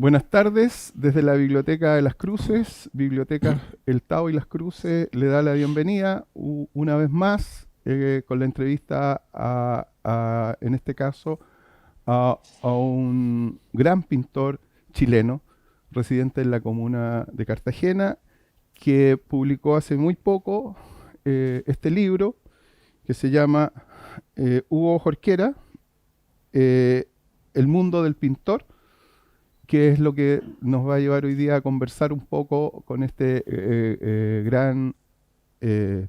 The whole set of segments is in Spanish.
Buenas tardes, desde la Biblioteca de las Cruces, Biblioteca El Tao y las Cruces le da la bienvenida una vez más con la entrevista en este caso, a un gran pintor chileno, residente en la comuna de Cartagena, que publicó hace muy poco este libro que se llama Hugo Jorquera, eh, El mundo del pintor, que es lo que nos va a llevar hoy día a conversar un poco con este gran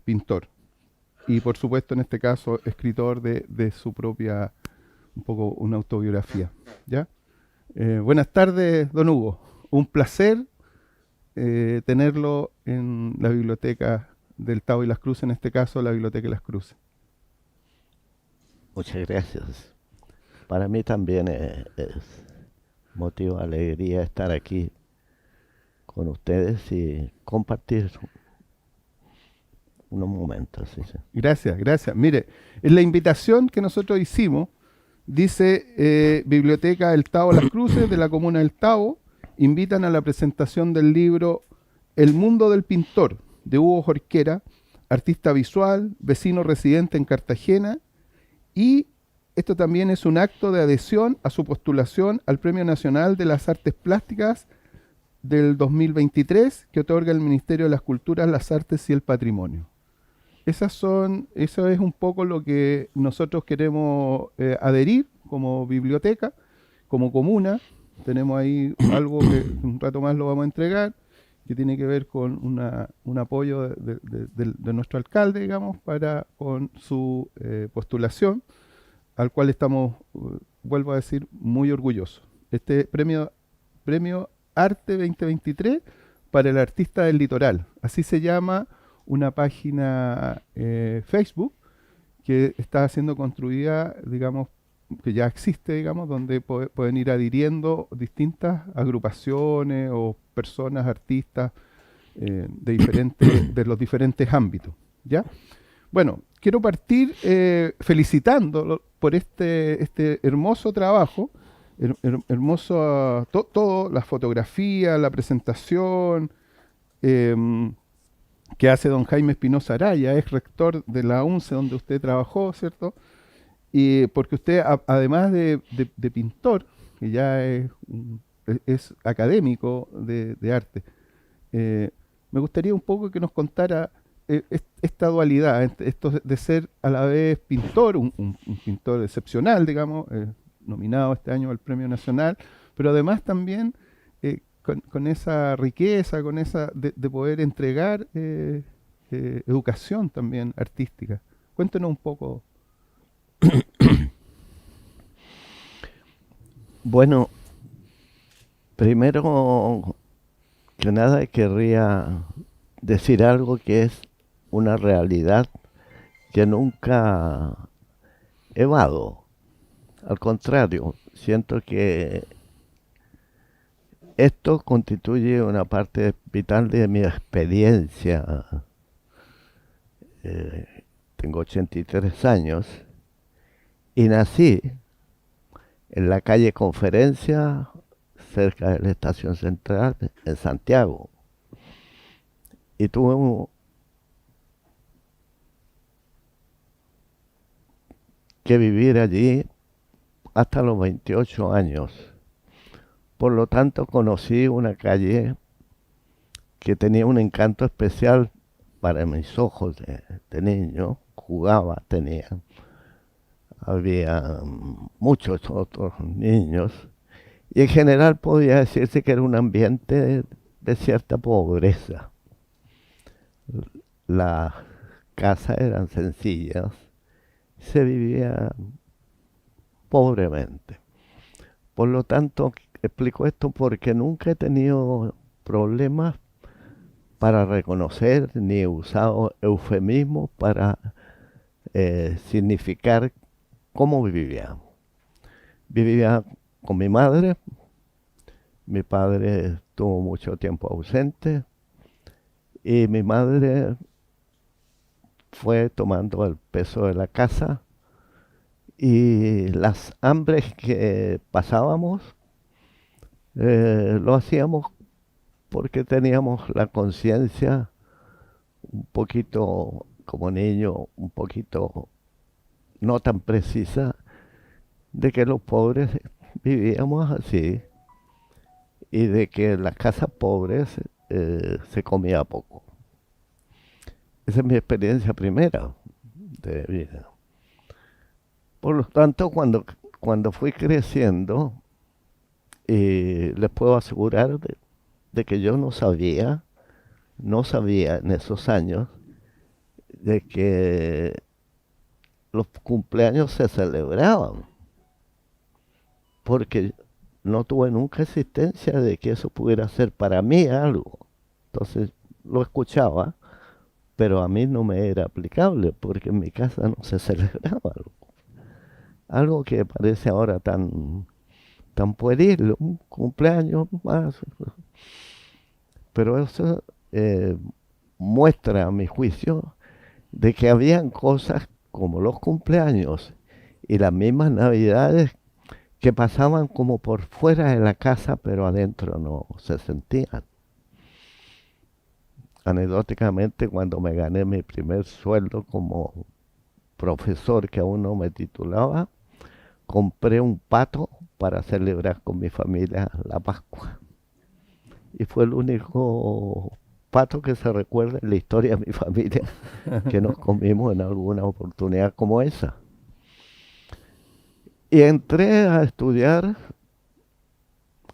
pintor. Y por supuesto, en este caso, escritor de su propia, un poco una autobiografía. ¿Ya? Buenas tardes, don Hugo. Un placer tenerlo en la biblioteca del Tao y las Cruces, en este caso, la Biblioteca de las Cruces. Muchas gracias. Para mí también es motivo de alegría estar aquí con ustedes y compartir unos momentos. Sí, sí. Gracias, gracias. Mire, en la invitación que nosotros hicimos, dice Biblioteca del Tao Las Cruces de la Comuna del Tao, invitan a la presentación del libro El mundo del pintor, de Hugo Jorquera, artista visual, vecino residente en Cartagena, y esto también es un acto de adhesión a su postulación al Premio Nacional de las Artes Plásticas del 2023 que otorga el Ministerio de las Culturas, las Artes y el Patrimonio. Eso es un poco lo que nosotros queremos adherir como biblioteca, como comuna. Tenemos ahí algo que un rato más lo vamos a entregar, que tiene que ver con un apoyo de nuestro alcalde, digamos, con su postulación, al cual estamos, vuelvo a decir, muy orgullosos. Este premio Arte 2023 para el artista del litoral, así se llama una página Facebook que está siendo construida, digamos, que ya existe, digamos, donde pueden ir adhiriendo distintas agrupaciones o personas, artistas de los diferentes ámbitos, ¿ya? Bueno, quiero partir felicitándolo por este hermoso trabajo, hermoso todo, la fotografía, la presentación, eh, que hace don Jaime Espinosa Araya, es rector de la UNCE donde usted trabajó, ¿cierto? Y porque usted, además de pintor, que ya es académico de arte, eh, me gustaría un poco que nos contara esta dualidad, esto de ser a la vez pintor, un pintor excepcional, digamos, nominado este año al Premio Nacional, pero además también con esa riqueza, con esa de poder entregar educación también artística. Cuéntenos un poco. Bueno, primero que nada querría decir algo que es una realidad que nunca evado. Al contrario, siento que esto constituye una parte vital de mi experiencia. Tengo 83 años y nací en la calle Conferencia, cerca de la Estación Central, en Santiago. Y tuve que vivir allí hasta los 28 años. Por lo tanto, conocí una calle que tenía un encanto especial para mis ojos de niño. Jugaba, había muchos otros niños. Y en general podía decirse que era un ambiente de cierta pobreza. Las casas eran sencillas, se vivía pobremente. Por lo tanto, explico esto porque nunca he tenido problemas para reconocer ni he usado eufemismos para significar cómo vivía. Vivía con mi madre, mi padre estuvo mucho tiempo ausente y mi madre fue tomando el peso de la casa y las hambres que pasábamos Lo hacíamos porque teníamos la conciencia un poquito, como niño, un poquito no tan precisa de que los pobres vivíamos así y de que en las casas pobres se comía poco. Esa es mi experiencia primera de vida. Por lo tanto, cuando fui creciendo, les puedo asegurar de que yo no sabía en esos años de que los cumpleaños se celebraban, porque no tuve nunca existencia de que eso pudiera ser para mí algo. Entonces lo escuchaba, pero a mí no me era aplicable, porque en mi casa no se celebraba algo. Algo que parece ahora tan pueril, un cumpleaños más. Pero eso muestra, a mi juicio, de que habían cosas como los cumpleaños y las mismas navidades que pasaban como por fuera de la casa, pero adentro no se sentían. Anecdóticamente, cuando me gané mi primer sueldo como profesor, que aún no me titulaba, compré un pato para celebrar con mi familia la Pascua. Y fue el único pato que se recuerda en la historia de mi familia que nos comimos en alguna oportunidad como esa. Y entré a estudiar,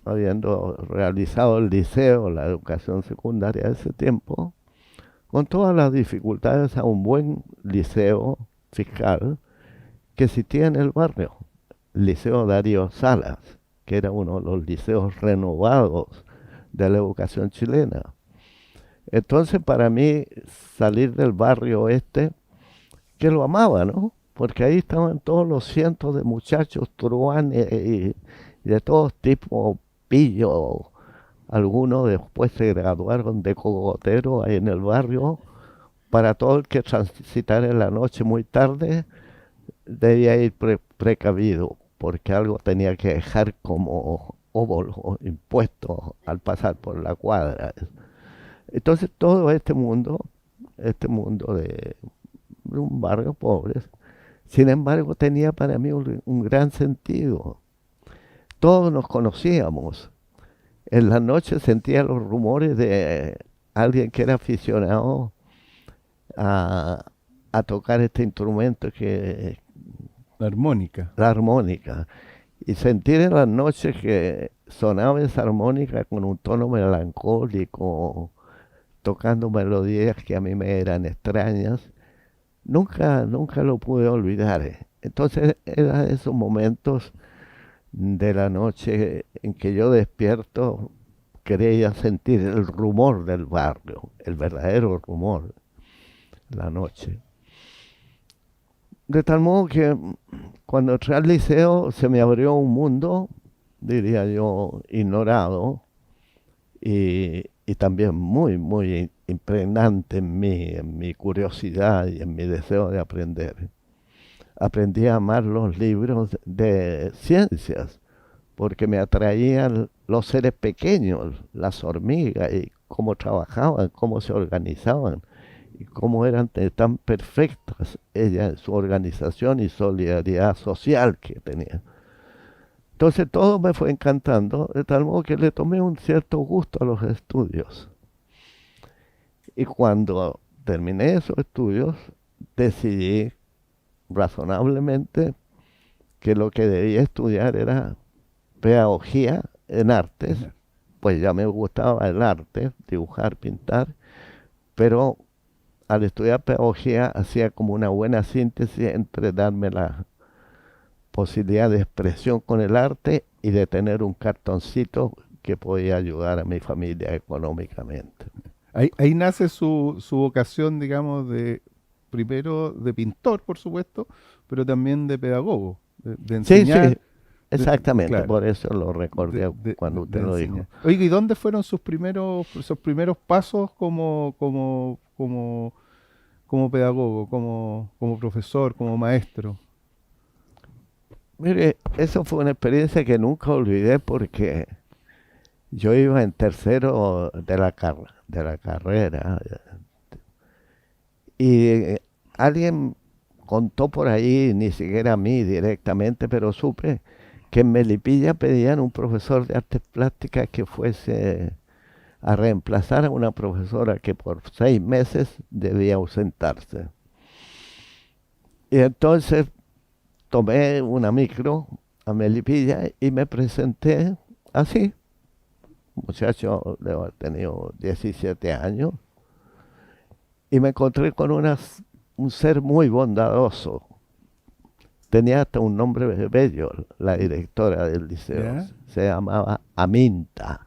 habiendo realizado el liceo, la educación secundaria de ese tiempo, con todas las dificultades a un buen liceo fiscal que existía en el barrio, Liceo Darío Salas, que era uno de los liceos renovados de la educación chilena. Entonces, para mí, salir del barrio este, que lo amaba, ¿no? Porque ahí estaban todos los cientos de muchachos truanes y de todos tipos, pillos. Algunos después se graduaron de cogoteros ahí en el barrio. Para todo el que transitara en la noche muy tarde, debía ir precavido, porque algo tenía que dejar como óvulo impuesto al pasar por la cuadra. Entonces todo este mundo de un barrio pobre, sin embargo tenía para mí un gran sentido. Todos nos conocíamos. En la noche sentía los rumores de alguien que era aficionado a, a tocar este instrumento que La armónica. la armónica. Y sentir en las noches que sonaba esa armónica con un tono melancólico, tocando melodías que a mí me eran extrañas, nunca lo pude olvidar. Entonces eran esos momentos de la noche en que yo despierto, quería sentir el rumor del barrio, el verdadero rumor, la noche. De tal modo que cuando entré al liceo se me abrió un mundo, diría yo, ignorado y también muy impregnante en mi curiosidad y en mi deseo de aprender. Aprendí a amar los libros de ciencias porque me atraían los seres pequeños, las hormigas y cómo trabajaban, cómo se organizaban y cómo eran tan perfectas ellas en su organización y solidaridad social que tenían. Entonces todo me fue encantando, de tal modo que le tomé un cierto gusto a los estudios. Y cuando terminé esos estudios, decidí razonablemente que lo que debía estudiar era pedagogía en artes, pues ya me gustaba el arte, dibujar, pintar, pero al estudiar pedagogía hacía como una buena síntesis entre darme la posibilidad de expresión con el arte y de tener un cartoncito que podía ayudar a mi familia económicamente. Ahí nace su vocación, digamos, de primero de pintor, por supuesto, pero también de pedagogo, de Sí, sí, enseñar, exactamente, claro, por eso lo recordé cuando de usted lo dijo. enseñar. Oiga, ¿y dónde fueron esos primeros pasos como pedagogo, como profesor, como maestro? Mire, eso fue una experiencia que nunca olvidé porque Yo iba en tercero de la carrera y alguien contó por ahí, ni siquiera a mí directamente, pero supe que en Melipilla pedían un profesor de artes plásticas que fuese a reemplazar a una profesora que por 6 meses debía ausentarse. Y entonces tomé una micro a Melipilla y me presenté así. Muchacho, debo haber tenido 17 años. Y me encontré con un ser muy bondadoso. Tenía hasta un nombre bello, la directora del liceo. ¿Ya? Se llamaba Aminta.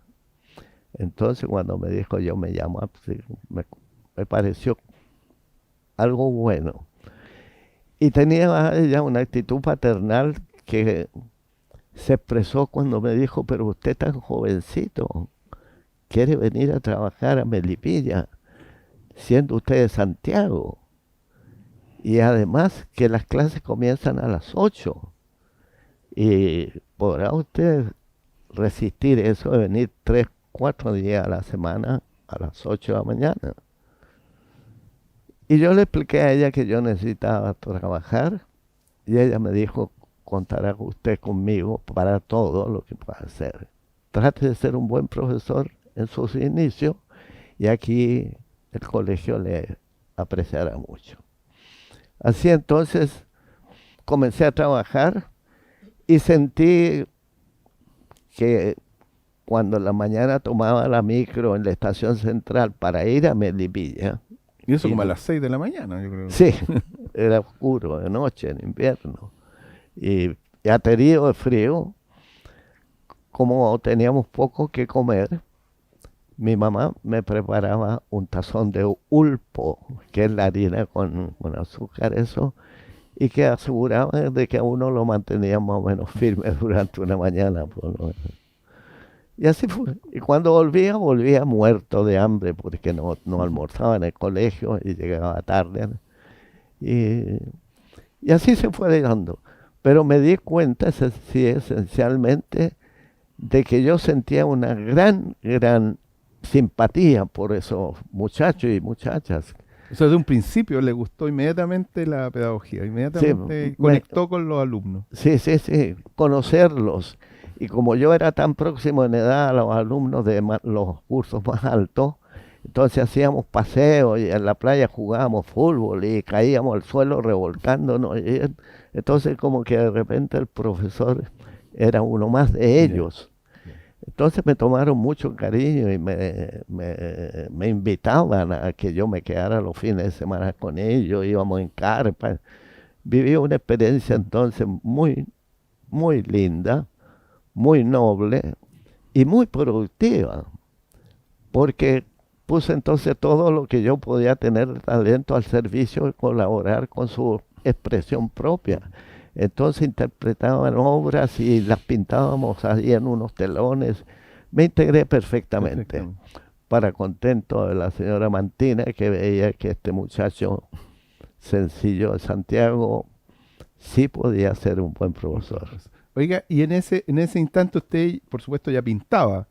Entonces cuando me dijo yo me llamo, así, me pareció algo bueno. Y tenía ella una actitud paternal que se expresó cuando me dijo, pero usted tan jovencito, quiere venir a trabajar a Melipilla, siendo usted de Santiago. Y además que las clases comienzan a las 8. Y podrá usted resistir eso de venir 3, 4 días a la semana a las 8 de la mañana. Y yo le expliqué a ella que yo necesitaba trabajar y ella me dijo, contará usted conmigo para todo lo que pueda hacer. Trate de ser un buen profesor en sus inicios y aquí el colegio le apreciará mucho. Así entonces comencé a trabajar y sentí que cuando en la mañana tomaba la micro en la estación central para ir a Melipilla, Y eso y como a las 6 de la mañana, yo creo. sí, era oscuro de noche, en invierno, y aterido de frío, como teníamos poco que comer, mi mamá me preparaba un tazón de ulpo, que es la harina con azúcar, eso, y que aseguraba de que a uno lo mantenía más o menos firme durante una mañana, por lo menos. Y así fue. Y cuando volvía muerto de hambre porque no almorzaba en el colegio y llegaba tarde. Y, y así se fue dando. Pero me di cuenta, sí, esencialmente, de que yo sentía una gran simpatía por esos muchachos y muchachas. O sea, de un principio le gustó inmediatamente la pedagogía, Sí, inmediatamente conectó con los alumnos. sí, conocerlos. Y como yo era tan próximo en edad a los alumnos de los cursos más altos, entonces hacíamos paseos y en la playa jugábamos fútbol y caíamos al suelo revolcándonos. Entonces como que de repente el profesor era uno más de ellos. Entonces me tomaron mucho cariño y me invitaban a que yo me quedara los fines de semana con ellos, íbamos en carpa. Viví una experiencia entonces muy linda, muy noble y muy productiva, porque puse entonces todo lo que yo podía tener de talento al servicio de colaborar con su expresión propia. Entonces interpretaban obras y las pintábamos ahí en unos telones. Me integré perfectamente, para contento de la señora Mantina, que veía que este muchacho sencillo de Santiago sí podía ser un buen profesor. Oiga, y en ese instante usted, por supuesto, ya pintaba.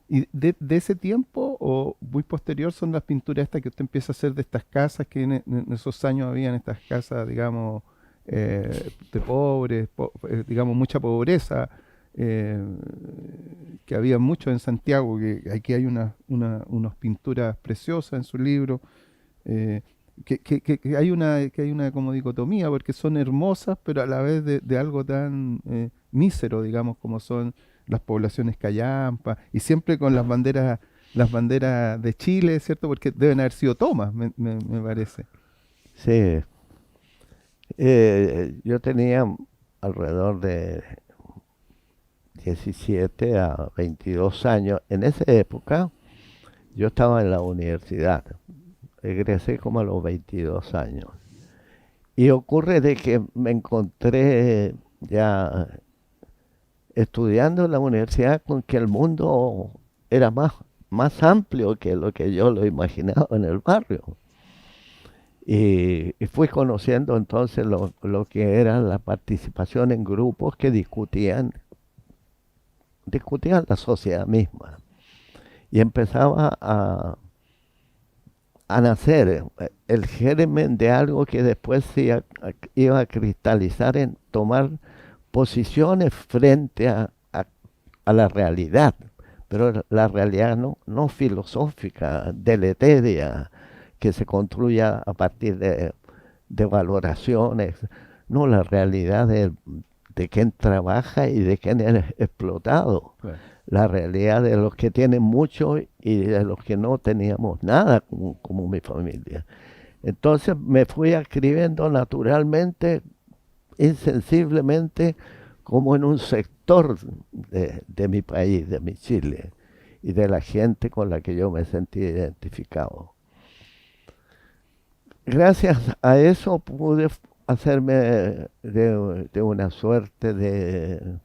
¿Y de ese tiempo o muy posterior son las pinturas estas que usted empieza a hacer de estas casas que en esos años habían estas casas, digamos, de pobres, digamos, mucha pobreza, eh, que había mucho en Santiago, que aquí hay unas pinturas preciosas en su libro, eh, que hay una como dicotomía, porque son hermosas, pero a la vez de algo tan mísero, digamos, como son las poblaciones callampa, y siempre con las banderas de Chile, ¿cierto? Porque deben haber sido tomas, me parece. Sí, yo tenía alrededor de 17 a 22 años. En esa época yo estaba en la universidad, egresé como a los 22 años. Y ocurre de que me encontré ya estudiando en la universidad con que el mundo era más amplio que lo que yo lo imaginaba en el barrio. Y fui conociendo entonces lo que era la participación en grupos que discutían la sociedad misma. y empezaba a nacer el germen de algo que después iba a cristalizar en tomar posiciones frente a la realidad, pero la realidad no filosófica, deletérea, que se construya a partir de valoraciones, no, la realidad de quien trabaja y de quien es explotado. Claro. La realidad de los que tienen mucho y de los que no teníamos nada, como mi familia. Entonces me fui escribiendo naturalmente, insensiblemente, como en un sector de mi país, de mi Chile, y de la gente con la que yo me sentí identificado. Gracias a eso pude hacerme de una suerte de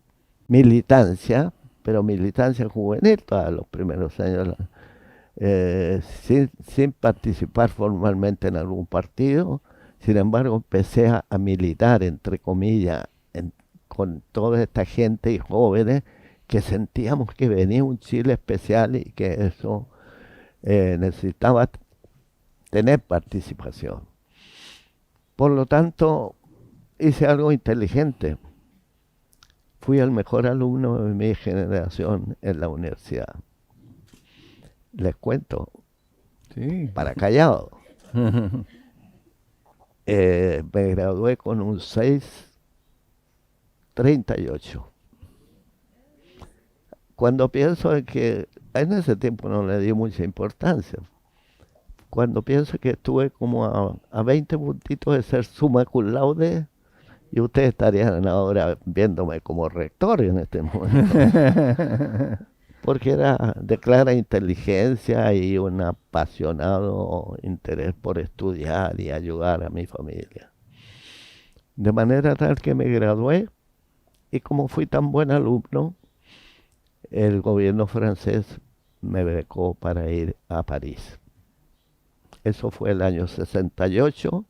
militancia, pero militancia juvenil, todos los primeros años, sin participar formalmente en algún partido. Sin embargo, empecé a militar, entre comillas, con toda esta gente y jóvenes que sentíamos que venía un Chile especial y que eso necesitaba tener participación. Por lo tanto, hice algo inteligente. Fui el mejor alumno de mi generación en la universidad. Les cuento, Sí. para callado. Me gradué con un 6.38. Cuando pienso en que en ese tiempo no le di mucha importancia, cuando pienso que estuve como a 20 puntitos de ser summa cum laude, y ustedes estarían ahora viéndome como rector en este momento, porque era de clara inteligencia y un apasionado interés por estudiar y ayudar a mi familia. De manera tal que me gradué, y como fui tan buen alumno, el gobierno francés me becó para ir a París. Eso fue el año 68.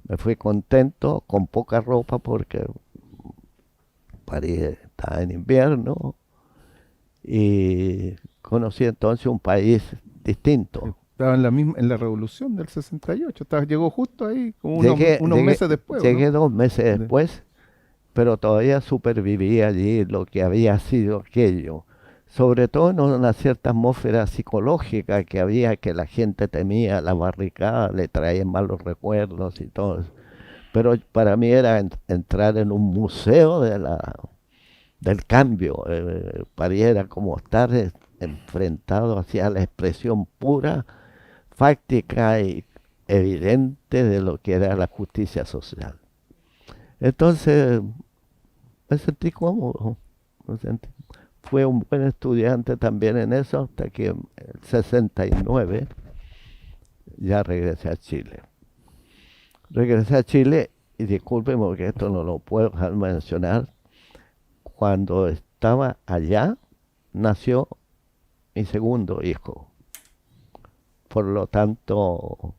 Me fui contento, con poca ropa, porque París estaba en invierno, y conocí entonces un país distinto. Estaba en la revolución del 68. Llegó justo ahí, como Llegué meses después, ¿no? Llegué 2 meses después, pero todavía superviví allí lo que había sido aquello. Sobre todo en una cierta atmósfera psicológica que había, que la gente temía la barricada, le traían malos recuerdos y todo eso. Pero para mí era entrar en un museo del cambio. París era como estar enfrentado hacia la expresión pura, fáctica y evidente de lo que era la justicia social. Entonces me sentí cómodo, fui un buen estudiante también en eso, hasta que en el 69 ya regresé a Chile. Regresé a Chile, y discúlpeme porque esto no lo puedo dejar de mencionar, cuando estaba allá nació mi segundo hijo. Por lo tanto,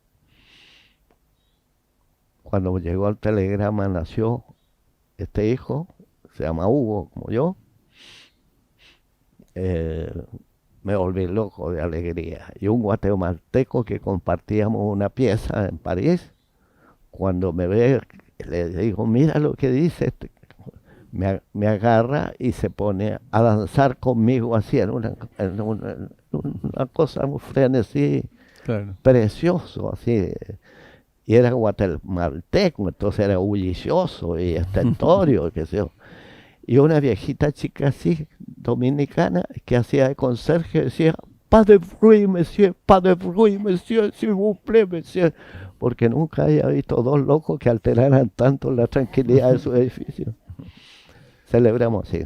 cuando llegó el telegrama, nació este hijo, se llama Hugo, como yo. Me volví loco de alegría. Y un guatemalteco que compartíamos una pieza en París, cuando me ve, le digo, mira lo que dice este. Me agarra y se pone a danzar conmigo así, en una cosa, un frenesí Claro. precioso, así. Y era guatemalteco, entonces era bullicioso y estentorio, qué sé yo. Y una viejita chica así, dominicana, que hacía de conserje, decía, pas de bruit, monsieur, s'il vous plaît, monsieur. Porque nunca había visto dos locos que alteraran tanto la tranquilidad de su edificio. Celebramos así.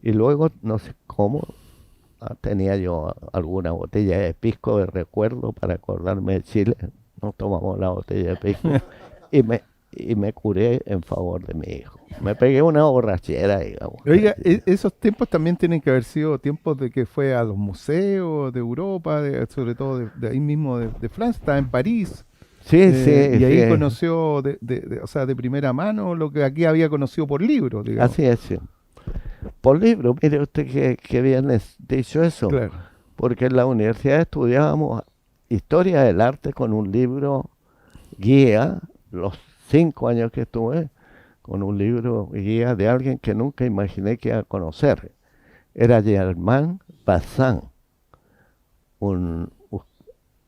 Y luego, no sé cómo, tenía yo alguna botella de pisco de recuerdo para acordarme de Chile. Nos tomamos la botella de pisco y me curé en favor de mi hijo. Me pegué una borrachera, digamos. Oiga, esos tiempos también tienen que haber sido tiempos de que fue a los museos de Europa, sobre todo de ahí mismo de Francia, estaba en París. Sí, sí. Y ahí sí. conoció o sea, de primera mano lo que aquí había conocido por libros, digamos. Así es, sí. Por libro, mire usted que bien es dicho eso. Claro. porque en la universidad estudiábamos historia del arte con un libro guía, los 5 años que estuve, con un libro guía de alguien que nunca imaginé que iba a conocer. Era Germain Bazin, un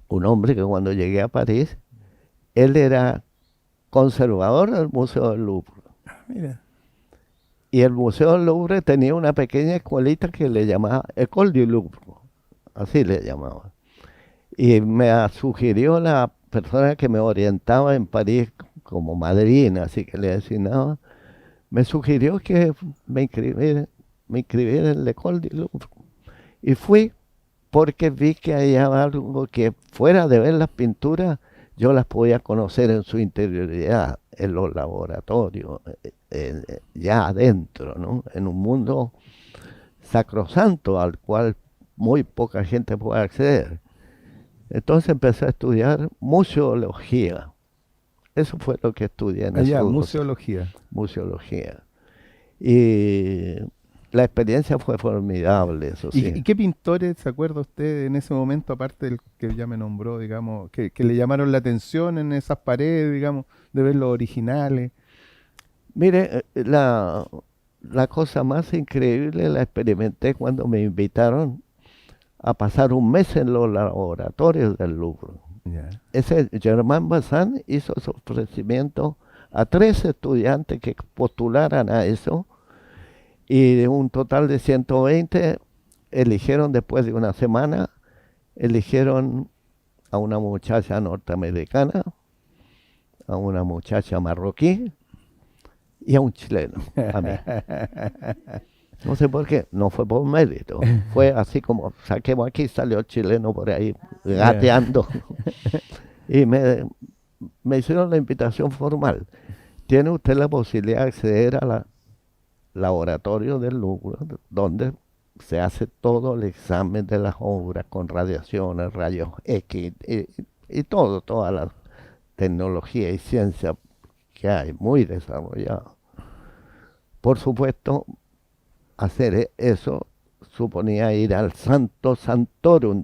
hombre que cuando llegué a París, él era conservador del Museo del Louvre. Mira. Y el Museo del Louvre tenía una pequeña escuelita que le llamaba École du Louvre, así le llamaba. Y me sugirió la persona que me orientaba en París como madrina, así que le designaba, me sugirió que me inscribiera en la École du Louvre. Y fui porque vi que había algo que fuera de ver las pinturas, yo las podía conocer en su interioridad, en los laboratorios, ya adentro, ¿no? En un mundo sacrosanto al cual muy poca gente puede acceder. Entonces empecé a estudiar museología. Eso fue lo que estudié en Allá, esos 2 museología. museología. Y la experiencia fue formidable, eso ¿Y sí. qué pintores se acuerda usted en ese momento, aparte del que ya me nombró, digamos, que le llamaron la atención en esas paredes, digamos, de ver los originales? Mire, la cosa más increíble la experimenté cuando me invitaron a pasar un mes en los laboratorios del Louvre. Ya. Ese Germain Bazin hizo ese ofrecimiento a 3 estudiantes que postularan a eso, y de un total de 120 eligieron después de una semana, eligieron a una muchacha norteamericana, a una muchacha marroquí y a un chileno, a mí. No sé por qué, no fue por mérito, fue así como saquemos aquí, salió el chileno por ahí gateando. Y me hicieron la invitación formal. Tiene usted la posibilidad de acceder a la laboratorio del Louvre, donde se hace todo el examen de las obras con radiaciones, rayos X y toda la tecnología y ciencia que hay, muy desarrollada. Por supuesto, hacer eso suponía ir al Santo Santorum,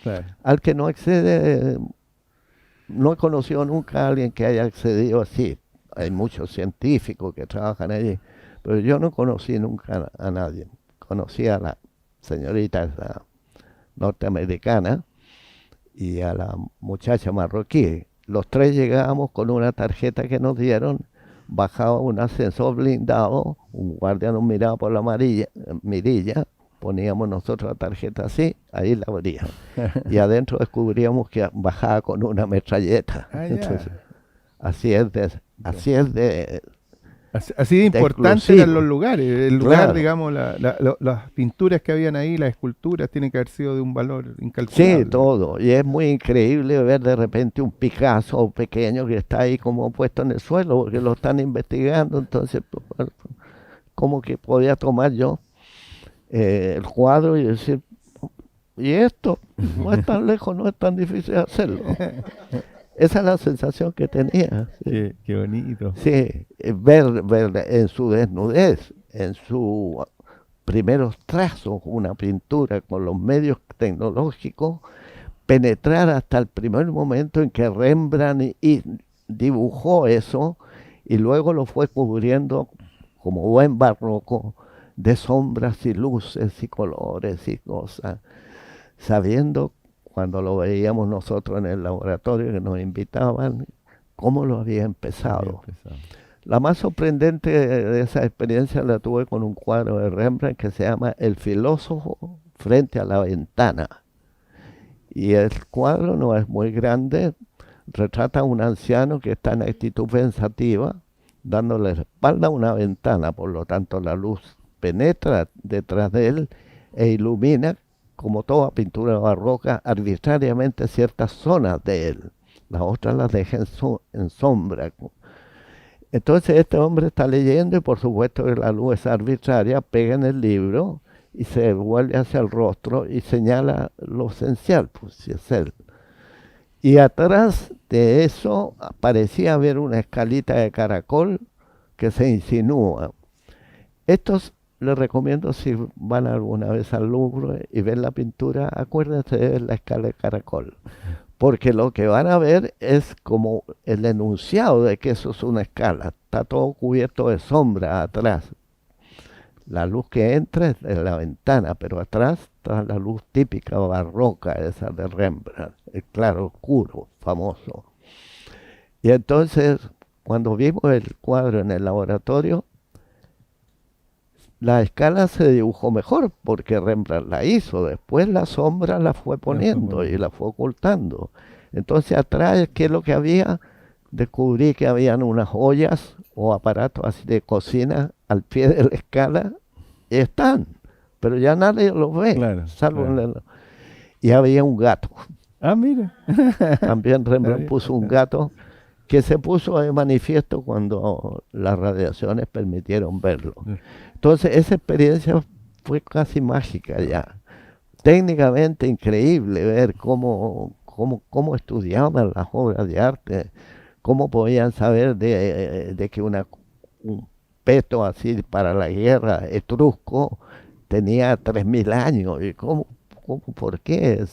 Claro. al que no accede, no he conocido nunca a alguien que haya accedido así. Hay muchos científicos que trabajan allí, pero yo no conocí nunca a nadie. Conocí a la señorita esa norteamericana y a la muchacha marroquí. Los 3 llegábamos con una tarjeta que nos dieron, bajaba un ascensor blindado, un guardia nos miraba por la mirilla, poníamos nosotros la tarjeta así, ahí la abríamos. Y adentro descubríamos que bajaba con una metralleta. Ah, ya. Entonces, así es de Así de importantes exclusivo. eran los lugares. El lugar, Claro. digamos, las pinturas que habían ahí, las esculturas, tienen que haber sido de un valor incalculable. Sí, todo. Y es muy increíble ver de repente un Picasso pequeño que está ahí como puesto en el suelo porque lo están investigando. Entonces, como que podía tomar yo el cuadro y decir, y esto no es tan lejos, no es tan difícil hacerlo. Esa es la sensación que tenía. Sí, Qué bonito. sí, ver en su desnudez, en sus primeros trazos, una pintura con los medios tecnológicos, penetrar hasta el primer momento en que Rembrandt y dibujó eso y luego lo fue cubriendo como buen barroco de sombras y luces y colores y cosas, sabiendo cuando lo veíamos nosotros en el laboratorio que nos invitaban, cómo lo había empezado. La más sorprendente de esa experiencia la tuve con un cuadro de Rembrandt que se llama El filósofo frente a la ventana. Y el cuadro no es muy grande, retrata a un anciano que está en actitud pensativa, dándole la espalda a una ventana, por lo tanto la luz penetra detrás de él e ilumina, como toda pintura barroca, arbitrariamente ciertas zonas de él. Las otras las deja en sombra. Entonces este hombre está leyendo y por supuesto que la luz es arbitraria, pega en el libro y se vuelve hacia el rostro y señala lo esencial, pues si es él. Y atrás de eso parecía haber una escalita de caracol que se insinúa. Estos les recomiendo si van alguna vez al Louvre y ven la pintura, acuérdense de la escala de caracol, porque lo que van a ver es como el enunciado de que eso es una escala. Está todo cubierto de sombra atrás. La luz que entra es de la ventana, pero atrás está la luz típica barroca, esa de Rembrandt, el claro oscuro, famoso. Y entonces, cuando vimos el cuadro en el laboratorio, la escala se dibujó mejor porque Rembrandt la hizo. Después la sombra la fue poniendo y la fue ocultando. Entonces atrás, ¿qué es lo que había? Descubrí que habían unas ollas o aparatos así de cocina al pie de la escala y están, pero ya nadie los ve, Claro, salvo claro. y había un gato. Ah, mira. También Está Rembrandt bien. puso un gato que se puso de manifiesto cuando las radiaciones permitieron verlo. Entonces esa experiencia fue casi mágica ya. Técnicamente increíble ver cómo estudiaban las obras de arte, cómo podían saber de que un peto así para la guerra etrusco tenía 3000 años y por qué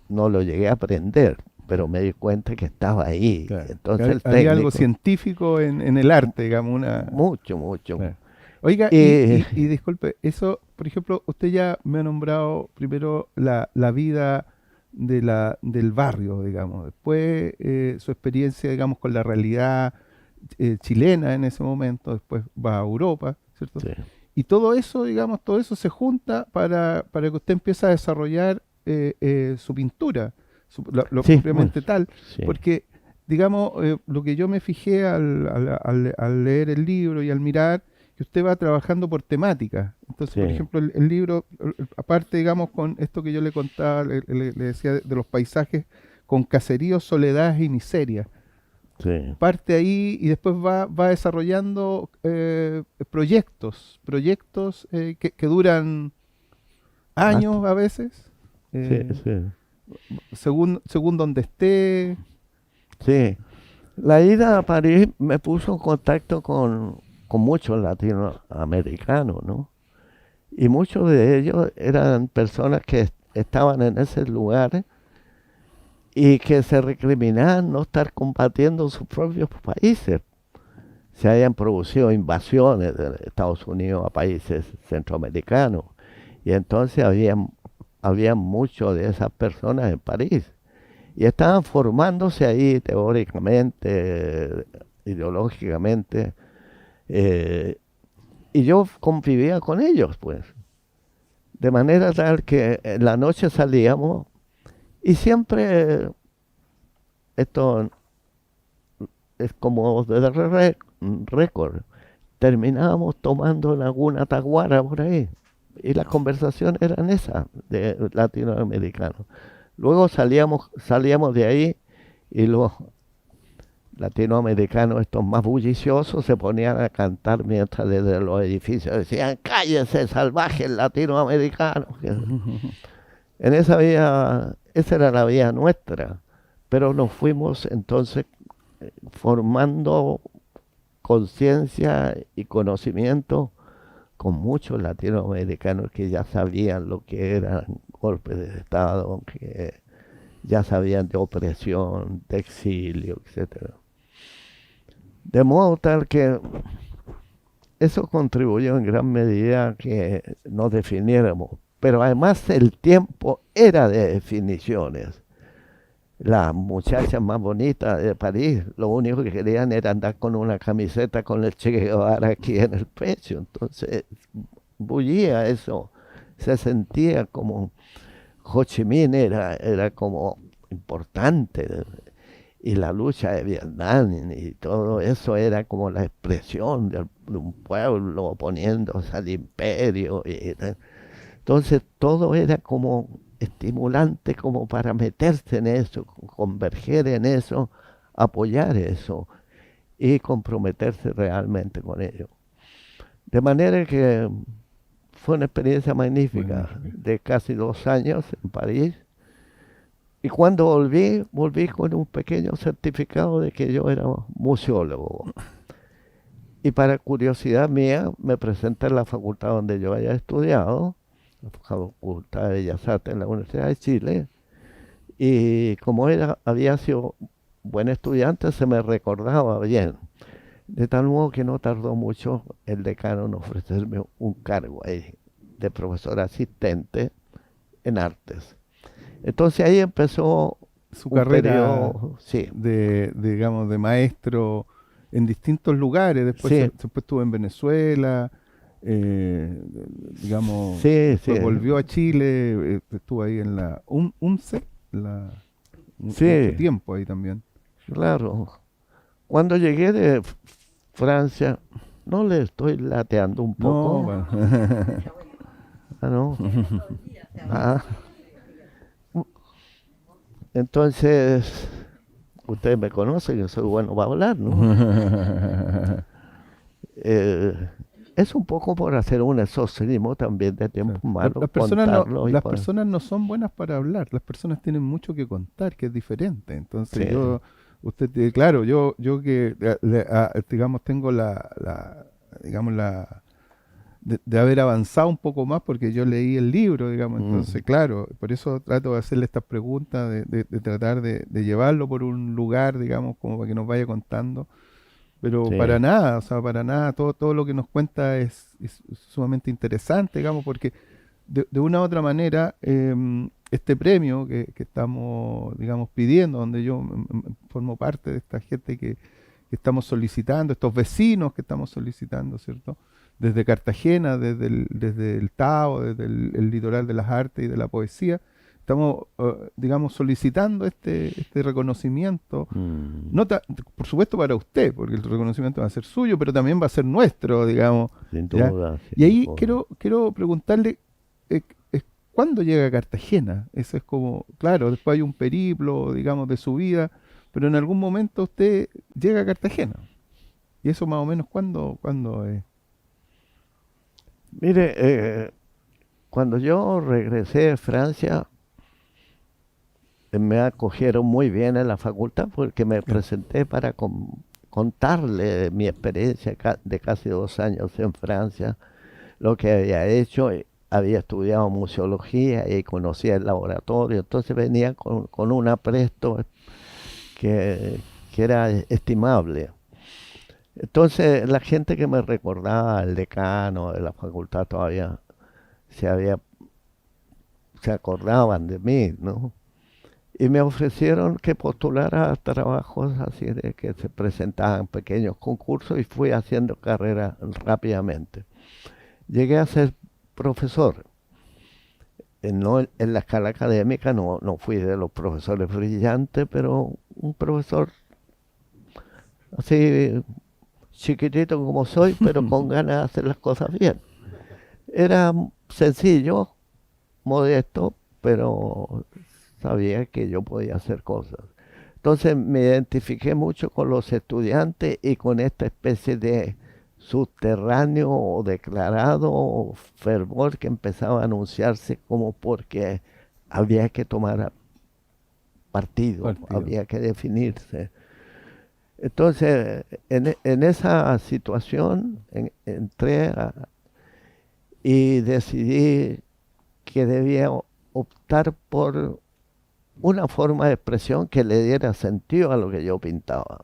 no lo llegué a aprender, pero me di cuenta que estaba ahí. Claro. Entonces el Había algo técnico, científico en el arte, digamos, una... mucho, mucho. Claro. Oiga, Y y disculpe, eso, por ejemplo, usted ya me ha nombrado primero la vida del barrio, digamos, después su experiencia, digamos, con la realidad chilena en ese momento, después va a Europa, ¿cierto? sí, Y todo eso, digamos, todo eso se junta para que usted empiece a desarrollar su pintura, lo sí, pues, propiamente tal, sí, porque, digamos, lo que yo me fijé al leer el libro y al mirar, que usted va trabajando por temática. Entonces, por sí, ejemplo, el libro, aparte, digamos, con esto que yo le contaba, le decía de los paisajes con caseríos, soledades y miseria, sí. parte ahí y después va desarrollando proyectos que duran Hasta- años a veces, sí, eh, sí, según donde esté. sí. La ida a París me puso en contacto con muchos latinoamericanos, ¿no? Y muchos de ellos eran personas que estaban en ese lugar y que se recriminaban no estar combatiendo sus propios países. Se hayan producido invasiones de Estados Unidos a países centroamericanos. Y entonces había muchos de esas personas en París. Y estaban formándose ahí teóricamente, ideológicamente. eh, y yo convivía con ellos, pues. De manera tal que en la noche salíamos y siempre esto es como de récord. Terminábamos tomando en alguna taguara por ahí. Y las conversaciones eran esas de latinoamericanos. Luego salíamos de ahí y los latinoamericanos, estos más bulliciosos, se ponían a cantar mientras desde los edificios decían, cállense salvajes latinoamericanos. En esa era la vía nuestra, pero nos fuimos entonces formando conciencia y conocimiento con muchos latinoamericanos que ya sabían lo que eran golpes de Estado, que ya sabían de opresión, de exilio, etcétera. De modo tal que eso contribuyó en gran medida a que nos definiéramos. Pero además el tiempo era de definiciones. Las muchachas más bonitas de París, lo único que querían era andar con una camiseta con el Che Guevara aquí en el pecho. Entonces, bullía eso. Se sentía como Ho Chi Minh era como importante. Y la lucha de Vietnam y todo eso era como la expresión de un pueblo oponiéndose al imperio. Entonces todo era como estimulante como para meterse en eso, converger en eso, apoyar eso y comprometerse realmente con ello. De manera que fue una experiencia magnífica Magnífico. de casi 2 años en París. Y cuando volví con un pequeño certificado de que yo era museólogo. Y para curiosidad mía, me presenté en la facultad donde yo haya estudiado, la Facultad de Bellas Artes en la Universidad de Chile, y como había sido buen estudiante, se me recordaba bien. De tal modo que no tardó mucho el decano en ofrecerme un cargo ahí de profesor asistente en artes. Entonces ahí empezó Su un carrera periodo, sí, digamos, de maestro en distintos lugares. sí, Después estuvo en Venezuela, eh, digamos, sí, sí, después volvió a Chile, estuvo ahí en la UNCE, mucho sí, tiempo ahí también. claro. Cuando llegué de Francia, no le estoy lateando un No, poco. bueno. Ah, no. Ah, entonces, ustedes me conocen, yo soy bueno para hablar, ¿no? Eh, es un poco por hacer un exorcismo también de Claro. tiempos malos, contarlo y Las pues, personas no son buenas para hablar, las personas tienen mucho que contar, que es diferente. sí. Entonces claro, yo que, digamos, tengo digamos, de haber avanzado un poco más porque yo leí el libro, digamos, Mm, entonces, claro, por eso trato de hacerle estas preguntas, de tratar de llevarlo por un lugar, digamos, como para que nos vaya contando. Pero sí. para nada, o sea, para nada, todo lo que nos cuenta es sumamente interesante, digamos, porque de una u otra manera, este premio que estamos, digamos, pidiendo, donde yo formo parte de esta gente que estamos solicitando, estos vecinos que estamos solicitando, ¿cierto? Desde Cartagena, desde el Tao, desde el litoral de las artes y de la poesía, estamos, digamos, solicitando este reconocimiento Mm, no por supuesto para usted, porque el reconocimiento va a ser suyo, pero también va a ser nuestro, digamos, sin ¿ya? duda, Y sin ahí duda. quiero preguntarle, eh, ¿cuándo llega a Cartagena? Eso es como, claro, después hay un periplo, digamos, de su vida, pero en algún momento usted llega a Cartagena. ¿Y eso más o menos cuándo es? Mire, cuando yo regresé de Francia, me acogieron muy bien en la facultad porque me Ya. presenté para contarle mi experiencia de casi 2 años en Francia, lo que había hecho. Había estudiado museología y conocía el laboratorio, entonces venía con un apresto que era estimable. Entonces la gente que me recordaba, el decano de la facultad todavía se había, se acordaban de mí, ¿no? Y me ofrecieron que postulara a trabajos así de que se presentaban pequeños concursos y fui haciendo carrera rápidamente. Llegué a ser profesor. No en la escala académica, no fui de los profesores brillantes, pero un profesor así chiquitito como soy, pero con ganas de hacer las cosas bien. Era sencillo, modesto, pero sabía que yo podía hacer cosas. Entonces me identifiqué mucho con los estudiantes y con esta especie de subterráneo o declarado fervor que empezaba a anunciarse como porque había que tomar partido, Partido. había que definirse. Entonces, en esa situación entré y decidí que debía optar por una forma de expresión que le diera sentido a lo que yo pintaba.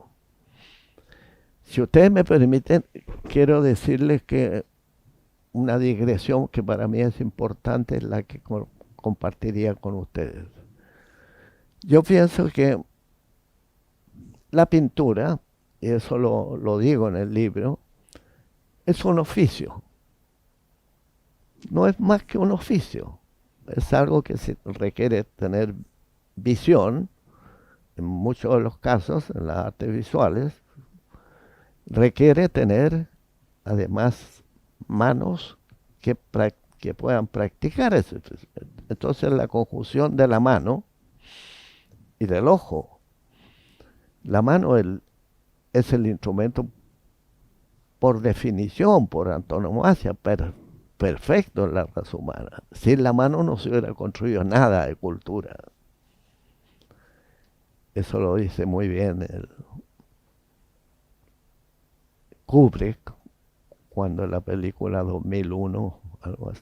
Si ustedes me permiten, quiero decirles que una digresión que para mí es importante es la que compartiría con ustedes. Yo pienso que la pintura, y eso lo digo en el libro, es un oficio. No es más que un oficio. Es algo que se requiere tener visión, en muchos de los casos, en las artes visuales, requiere tener además manos que puedan practicar eso. Entonces la conjunción de la mano y del ojo. La mano es el instrumento por definición, por antonomasia, perfecto en la raza humana. Sin la mano no se hubiera construido nada de cultura. Eso lo dice muy bien Kubrick, cuando en la película 2001, algo así,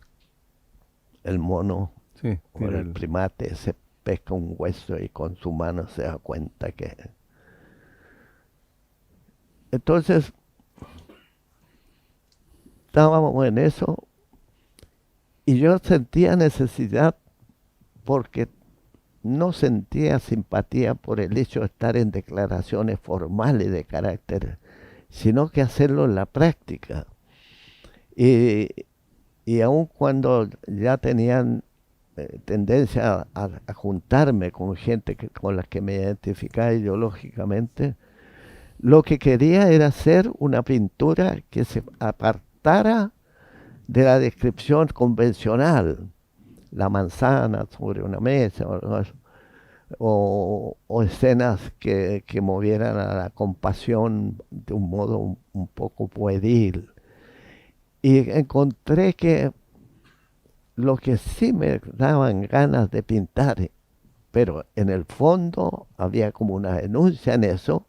el mono Sí, o tira el primate se pesca un hueso y con su mano se da cuenta que... Entonces, estábamos en eso y yo sentía necesidad porque no sentía simpatía por el hecho de estar en declaraciones formales de carácter, sino que hacerlo en la práctica. Y, y aun cuando ya tenían tendencia a juntarme con gente con la que me identificaba ideológicamente, lo que quería era hacer una pintura que se apartara de la descripción convencional, la manzana sobre una mesa o escenas que movieran a la compasión de un modo un poco pueril. Y encontré que lo que sí me daban ganas de pintar, pero en el fondo había como una denuncia en eso,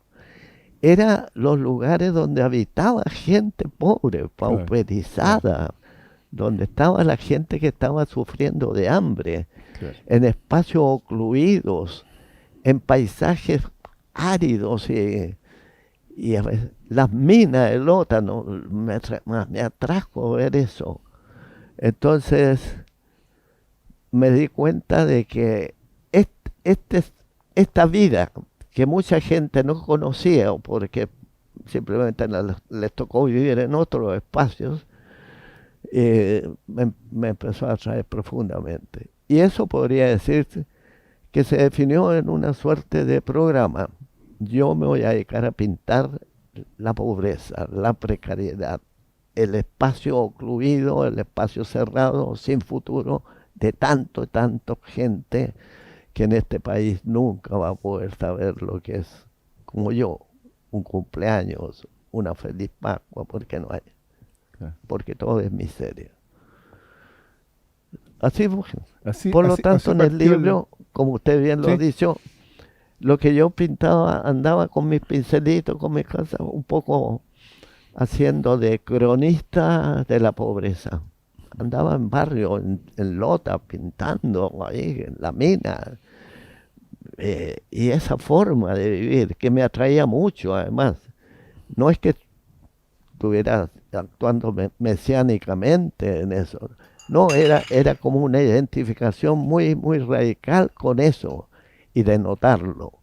era los lugares donde habitaba gente pobre, claro, pauperizada, donde estaba la gente que estaba sufriendo de hambre, claro. en espacios ocluidos, en paisajes áridos y a veces las minas del Ótano me atrajo ver eso. Entonces me di cuenta de que este, esta vida que mucha gente no conocía o porque simplemente les tocó vivir en otros espacios, me empezó a atraer profundamente. Y eso podría decirse que se definió en una suerte de programa. Yo me voy a dedicar a pintar la pobreza, la precariedad, el espacio ocluido, el espacio cerrado, sin futuro, de tanto gente que en este país nunca va a poder saber lo que es, como yo, un cumpleaños, una feliz Pascua, porque no hay, Claro. porque todo es miseria. Así fue. Así, Por lo así, tanto, así en el partió libro, como usted bien lo ha Sí, dicho, lo que yo pintaba, andaba con mis pincelitos, con mis cosas, un poco haciendo de cronista de la pobreza. Andaba en barrio, en Lota, pintando ahí, en la mina. Y esa forma de vivir que me atraía mucho, además. No es que estuviera actuando mesiánicamente en eso. No, era como una identificación muy radical con eso y de notarlo.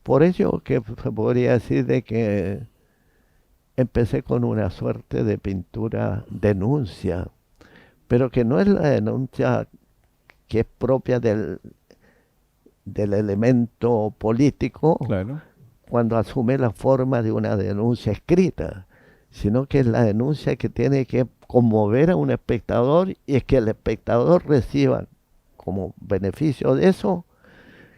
Por ello que se podría decir de que empecé con una suerte de pintura denuncia, pero que no es la denuncia que es propia del elemento político claro. cuando asume la forma de una denuncia escrita, sino que es la denuncia que tiene que conmover a un espectador y es que el espectador reciba como beneficio de eso,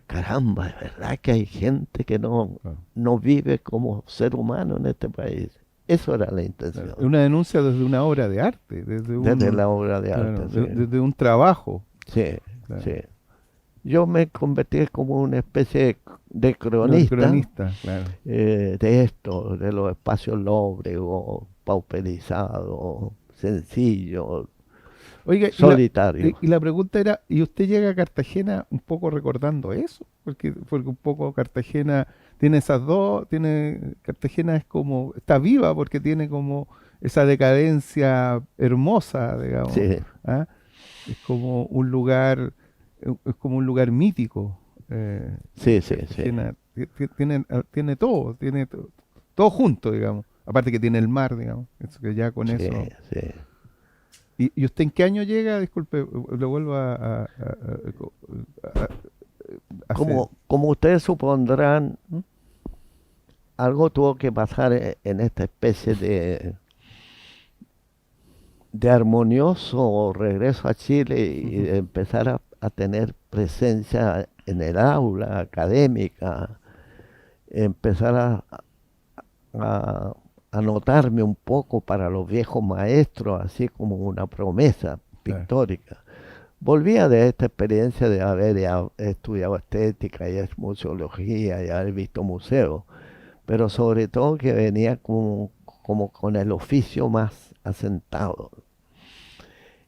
caramba, es verdad que hay gente que Claro, no vive como ser humano en este país. Eso era la claro. intención, Una denuncia desde una obra de arte, desde desde un, la obra de arte, claro, sí. desde un trabajo. Sí, Claro. sí. Yo me convertí como una especie de No, el cronista cronista, claro. de esto, de los espacios lóbregos, pauperizados, sencillos, Oiga, solitarios. y la pregunta era, ¿y usted llega a Cartagena un poco recordando eso? Porque un poco Cartagena tiene esas dos, Cartagena es como, está viva porque tiene como esa decadencia hermosa, digamos, Sí, ¿ah? Es como un lugar, es como un lugar mítico. sí. Cartagena tiene todo, todo junto, digamos. Aparte que tiene el mar, digamos. Eso que ya con Sí, eso. sí. Y usted en qué año llega? Disculpe, lo vuelvo a hacer. Como ustedes supondrán, ¿Mm? algo tuvo que pasar en esta especie de armonioso regreso a Chile y Ujú. de empezar a tener presencia en el aula académica, empezar a, a notarme un poco para los viejos maestros, así como una promesa Claro, pictórica. Volvía de esta experiencia de haber ya estudiado estética y museología y haber visto museos, pero sobre todo que venía como con el oficio más asentado.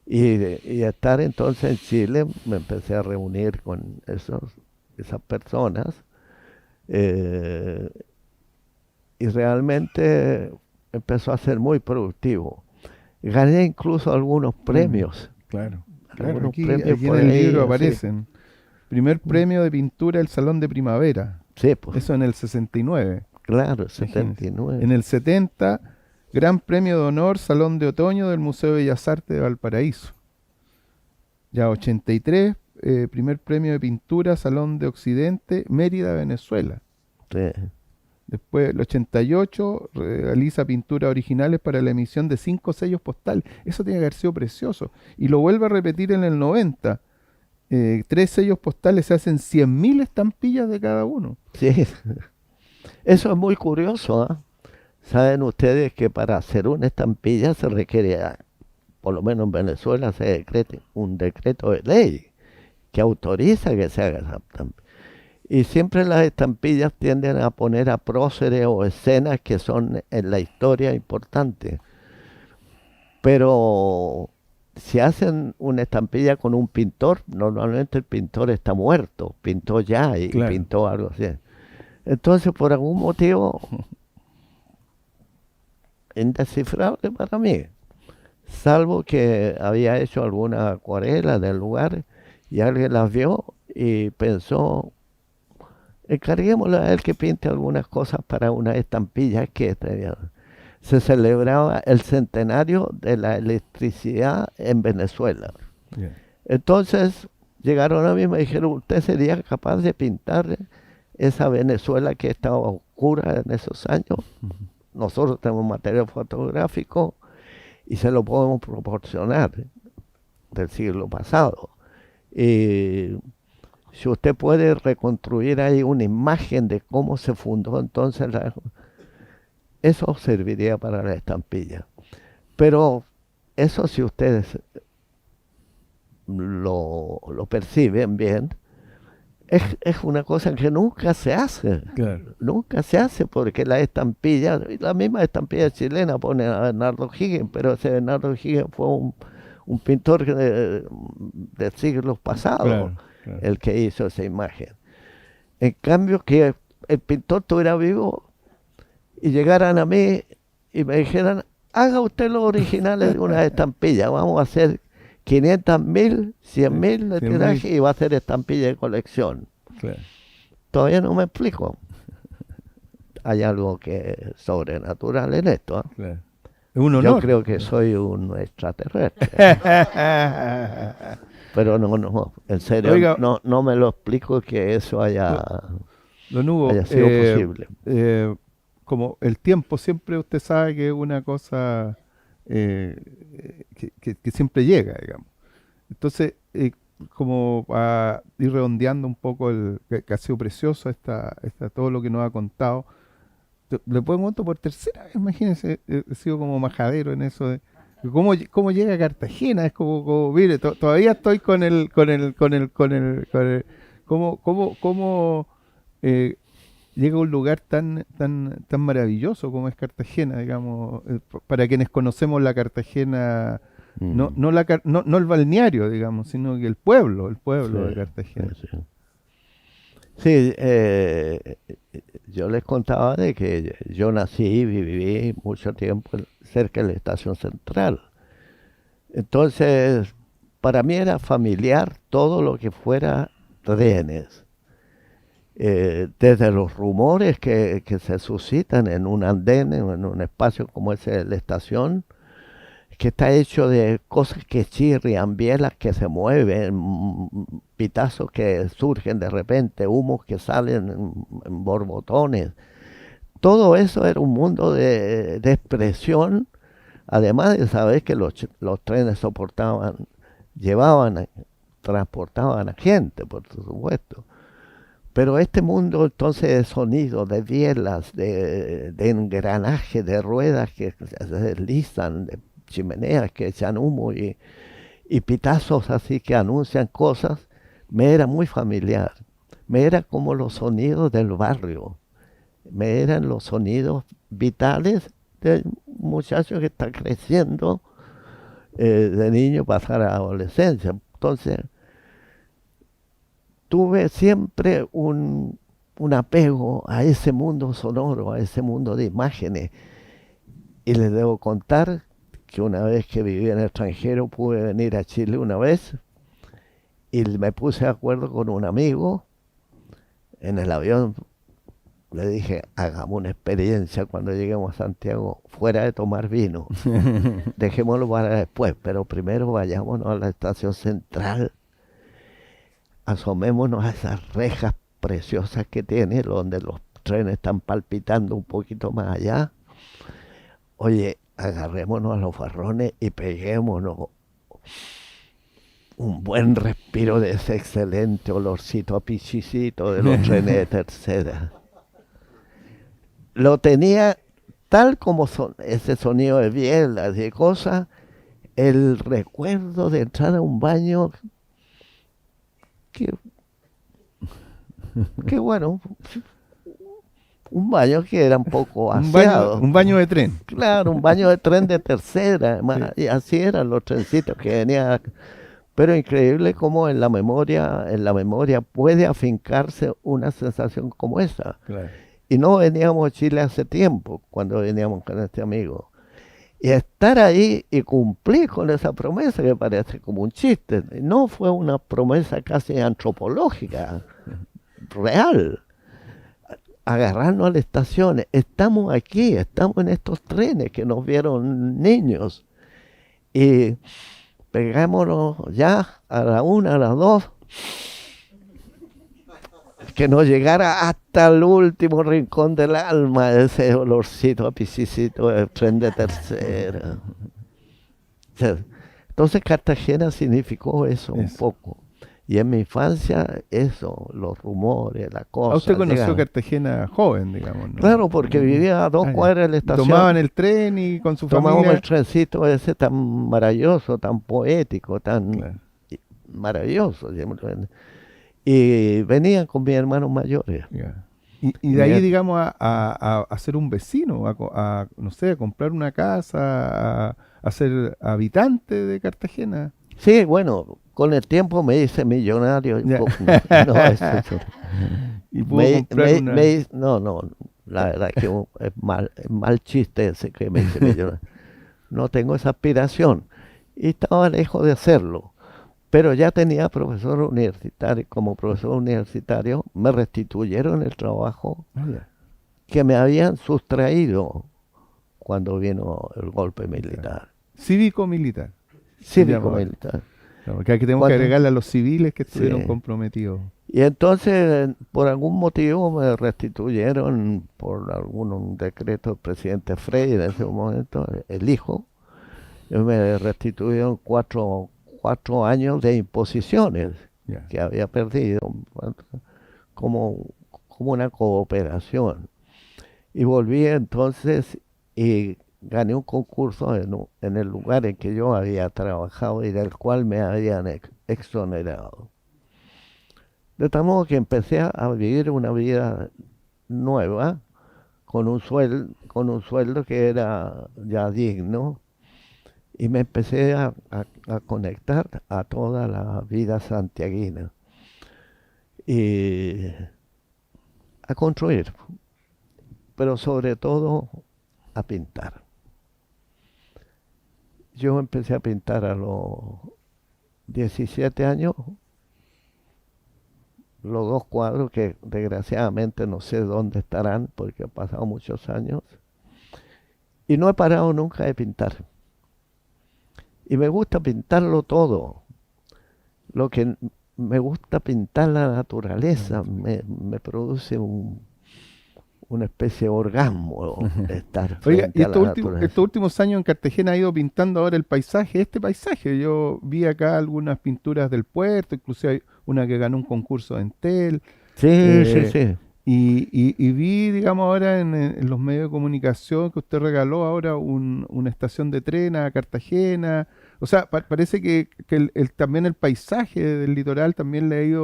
Y estar entonces en Chile, me empecé a reunir con esas personas, eh, y realmente empezó a ser muy productivo. Gané incluso algunos premios, Claro, claro. algunos Aquí premios en por el ahí, libro así. aparecen. Primer premio de pintura del Salón de Primavera. Sí, pues, Eso en el 69. claro, Imagínense. 79. En el 70, Gran Premio de Honor Salón de Otoño del Museo de Bellas Artes de Valparaíso. Ya 83, primer premio de pintura Salón de Occidente, Mérida, Venezuela. Sí. Después, el 88, realiza pinturas originales para la emisión de 5 sellos postales. Eso tiene que haber sido precioso. Y lo vuelve a repetir en el 90. 3 sellos postales, se hacen 100.000 estampillas de cada uno. Sí, eso es muy curioso, ¿ah? Saben ustedes que para hacer una estampilla se requiere, por lo menos en Venezuela, se decrete un decreto de ley que autoriza que se haga esa estampilla. Y siempre las estampillas tienden a poner a próceres o escenas que son en la historia importantes. Pero si hacen una estampilla con un pintor, normalmente el pintor está muerto, pintó ya y Claro. pintó algo así. Entonces, por algún motivo indescifrable para mí, salvo que había hecho alguna acuarela del lugar y alguien las vio y pensó, encarguémosle a él que pinte algunas cosas para unas estampillas que se celebraba el centenario de la electricidad en Venezuela. Yeah. Entonces llegaron a mí y me dijeron, ¿usted sería capaz de pintar esa Venezuela que estaba oscura en esos años? Nosotros tenemos material fotográfico y se lo podemos proporcionar del siglo pasado. Y si usted puede reconstruir ahí una imagen de cómo se fundó entonces, eso serviría para la estampilla. Pero eso, si ustedes lo perciben bien, es una cosa que nunca se hace. Claro. Nunca se hace porque la estampilla, la misma estampilla chilena pone a Bernardo Higgins, pero ese Bernardo Higgins fue un pintor de siglos pasados, Claro, claro. el que hizo esa imagen. En cambio, que el pintor estuviera vivo y llegaran a mí y me dijeran, haga usted los originales de una estampilla, vamos a hacer 500.000, 100.000 de 100.000. tiraje y va a ser estampilla de colección. Claro. Todavía no me explico. Hay algo que es sobrenatural en esto, ¿eh? Claro. Es un honor. Yo creo que soy un extraterrestre. Pero no, en serio, Oiga, no me lo explico que eso haya Don Hugo, sido posible. Como el tiempo siempre usted sabe que es una cosa que siempre llega, digamos. Entonces, como para ir redondeando un poco que ha sido precioso todo lo que nos ha contado, le pregunto por tercera vez, imagínense, he sido como majadero en eso de cómo llega a Cartagena. Es como mire, todavía estoy con el cómo llega a un lugar tan maravilloso como es Cartagena, digamos, para quienes conocemos la Cartagena, no el balneario, digamos, sino que el pueblo de Cartagena. Sí, yo les contaba de que yo nací y viví mucho tiempo cerca de la estación central. Entonces, para mí era familiar todo lo que fuera trenes. Desde los rumores que se suscitan en un andén, en un espacio como ese de la estación, que está hecho de cosas que chirrian, bielas que se mueven, pitazos que surgen de repente, humos que salen en borbotones. Todo eso era un mundo de expresión, además de saber que los trenes transportaban a gente, por supuesto. Pero este mundo entonces de sonido, de bielas, de engranaje, de ruedas que se deslizan, de chimeneas que echan humo y pitazos así que anuncian cosas, me era muy familiar. Me era como los sonidos del barrio. Me eran los sonidos vitales de un muchacho que está creciendo, de niño pasar a la adolescencia. Entonces, tuve siempre un apego a ese mundo sonoro, a ese mundo de imágenes. Y les debo contar que una vez que viví en el extranjero pude venir a Chile una vez y me puse de acuerdo con un amigo en el avión. Le dije, hagamos una experiencia cuando lleguemos a Santiago, fuera de tomar vino. Dejémoslo para después, pero primero vayámonos a la estación central, asomémonos a esas rejas preciosas que tiene, donde los trenes están palpitando un poquito más allá. Oye, agarrémonos a los farrones y peguémonos un buen respiro de ese excelente olorcito a pichicito de los trenes de tercera. Lo tenía tal como son, ese sonido de bielas y cosas, el recuerdo de entrar a un baño que bueno, un baño que era un poco aseado. Un baño de tren. Claro, un baño de tren de tercera, además, y así eran los trencitos que venían. Pero increíble cómo en la memoria puede afincarse una sensación como esa. Claro. Y no veníamos a Chile hace tiempo, cuando veníamos con este amigo. Y estar ahí y cumplir con esa promesa que parece como un chiste. No fue una promesa casi antropológica, real. Agarrarnos a las estaciones. Estamos aquí, estamos en estos trenes que nos vieron niños. Y pegámonos ya a la 1, a las 2. Que nos llegara hasta el último rincón del alma ese olorcito a pisicito del tren de tercera. Entonces Cartagena significó eso un poco. Y en mi infancia eso, los rumores, la cosa. Usted conoció Cartagena joven, digamos, ¿no? Claro, porque vivía a 2 cuadras de la estación. Tomaban el tren y con su familia. Tomábamos el trencito ese tan maravilloso, tan poético, tan maravilloso. Y venían con mis hermanos mayores. Yeah. Y de ahí, digamos, a ser un vecino, no sé, a comprar una casa, a ser habitante de Cartagena. Sí, bueno, con el tiempo me hice millonario. Yeah. No, eso. Y pudo comprar una... No, la verdad que es mal chiste ese que me hice millonario. No tengo esa aspiración. Y estaba lejos de hacerlo. Pero ya tenía profesor universitario, como profesor universitario, me restituyeron el trabajo que me habían sustraído cuando vino el golpe militar. Cívico-militar. Cívico-militar. Porque aquí tenemos que agregarle a los civiles que estuvieron comprometidos. Y entonces, por algún motivo, me restituyeron por un decreto del presidente Frey en ese momento, el hijo, me restituyeron 4 años de imposiciones que había perdido como una cooperación. Y volví entonces y gané un concurso en el lugar en que yo había trabajado y del cual me habían exonerado. De tal modo que empecé a vivir una vida nueva con un sueldo que era ya digno. Y me empecé a conectar a toda la vida santiaguina y a construir, pero sobre todo a pintar. Yo empecé a pintar a los 17 años, los 2 cuadros que desgraciadamente no sé dónde estarán porque han pasado muchos años, y no he parado nunca de pintar. Y me gusta pintarlo todo. Lo que me gusta pintar la naturaleza me produce una especie de orgasmo estar Oiga, y frente a la naturaleza. estos últimos años en Cartagena ha ido pintando ahora el paisaje, este paisaje. Yo vi acá algunas pinturas del puerto, inclusive hay una que ganó un concurso en Entel. Sí. Y vi, digamos, ahora en los medios de comunicación que usted regaló ahora una estación de tren a Cartagena. O sea, parece que también el paisaje del litoral también le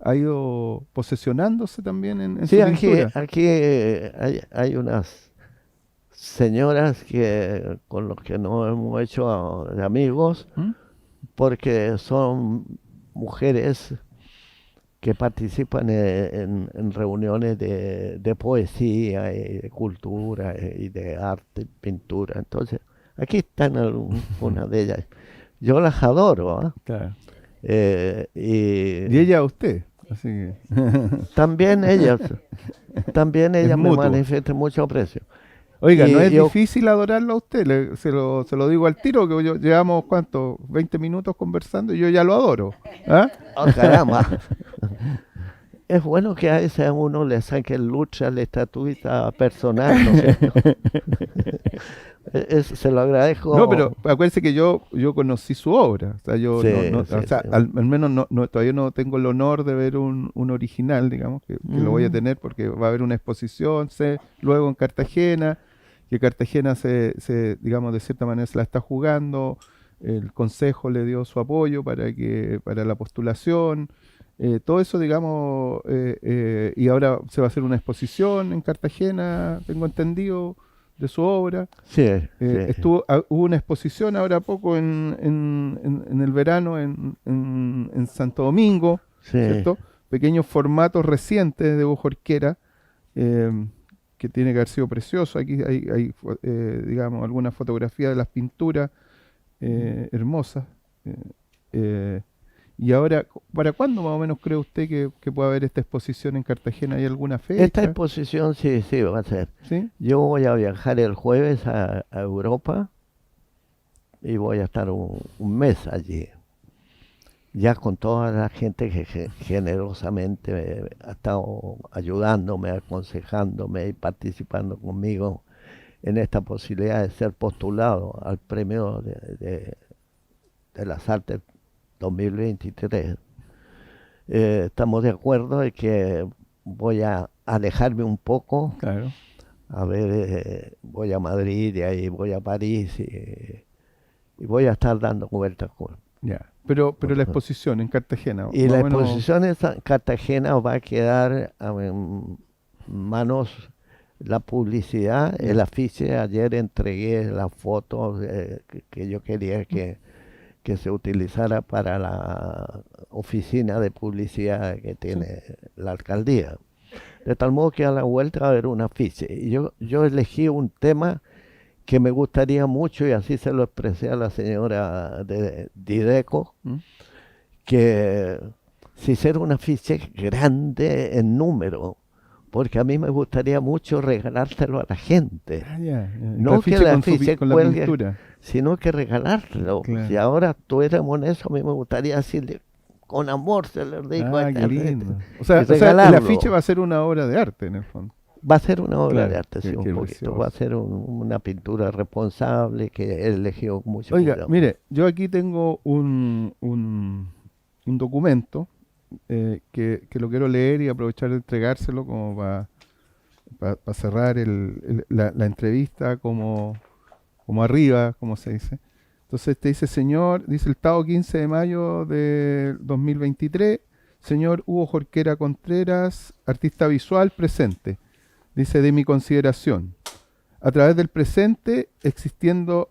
ha ido posesionándose también en Sí, su pintura. aquí hay unas señoras con los que nos hemos hecho de amigos, ¿Mm? porque son mujeres que participan en reuniones de poesía y de cultura y de arte, pintura. Entonces, aquí están algunas de ellas. Yo las adoro, ¿ah? Claro. Y Y ella a usted. Así que también también es ellas me mutuo. manifiestan mucho aprecio. Oiga, no Y es yo, difícil adorarlo a usted, se lo digo al tiro, que llevamos, ¿cuánto? 20 minutos conversando y yo ya lo adoro. ¿Ah? oh, caramba, es bueno que a ese a uno le saquen lucha la estatuita personal, ¿no es cierto? Se lo No, pero agradezco. acuérdense que yo conocí su obra. O sea, yo Sí, o sí, sea, sí. al menos todavía no tengo el honor de ver un original, digamos, que lo voy a Mm, tener porque va a haber una exposición, sé, luego en Cartagena, que Cartagena digamos, de cierta manera se la está jugando. El consejo le dio su apoyo para la postulación. Todo eso, digamos, y ahora se va a hacer una exposición en Cartagena, tengo entendido, de su obra. sí, sí, Hubo una exposición ahora poco en el verano en Santo Domingo, sí. ¿cierto? Pequeños formatos recientes de Bojorquera, eh, que tiene que haber sido precioso. Aquí digamos, algunas fotografías de las pinturas hermosas. eh, eh, y ahora, ¿para cuándo más o menos cree usted que pueda haber esta exposición en Cartagena? ¿Hay alguna Esta fecha? exposición sí, sí, va a ser. ¿Sí? Yo voy a viajar el jueves a Europa y voy a estar un mes allí. Ya con toda la gente que generosamente ha estado ayudándome, aconsejándome y participando conmigo en esta posibilidad de ser postulado al premio de las artes 2023. Estamos de acuerdo de que voy a alejarme un poco, Claro. a ver, voy a Madrid y ahí voy a París y voy a estar dando vueltas. Ya. Pero la exposición en Cartagena, Y más la o menos. exposición en Cartagena va a quedar en manos la publicidad, el Ya. afiche. Ayer entregué las fotos que yo quería que se utilizara para la oficina de publicidad que Sí. tiene la alcaldía. De tal modo que a la vuelta va a haber un afiche. Y yo elegí un tema que me gustaría mucho y así se lo expresé a la señora de Dideco, ¿Mm? que se hiciera un afiche grande en número, porque a mí me gustaría mucho regalárselo a la gente. Ah, ya. El No que el afiche afiche con la cuelgue, pintura. sino que regalarlo. Si Claro. ahora tuviéramos eso, a mí me gustaría decirle, con amor se lo digo a Ah, qué esta gente, lindo. y O sea, el afiche regalarlo. va a ser una obra de arte en el fondo. Va a ser una obra de Claro, arte, sí, un qué poquito. Va a precioso. ser una pintura responsable que he elegido con mucho Oiga, cuidado. mire, yo aquí tengo un documento que lo quiero leer y aprovechar de entregárselo como para cerrar la entrevista como arriba, como se dice. Entonces te dice, señor, dice el Tao 15 de mayo de 2023, señor Hugo Jorquera Contreras, artista visual presente. Dice, de mi consideración. A través del presente, extiendo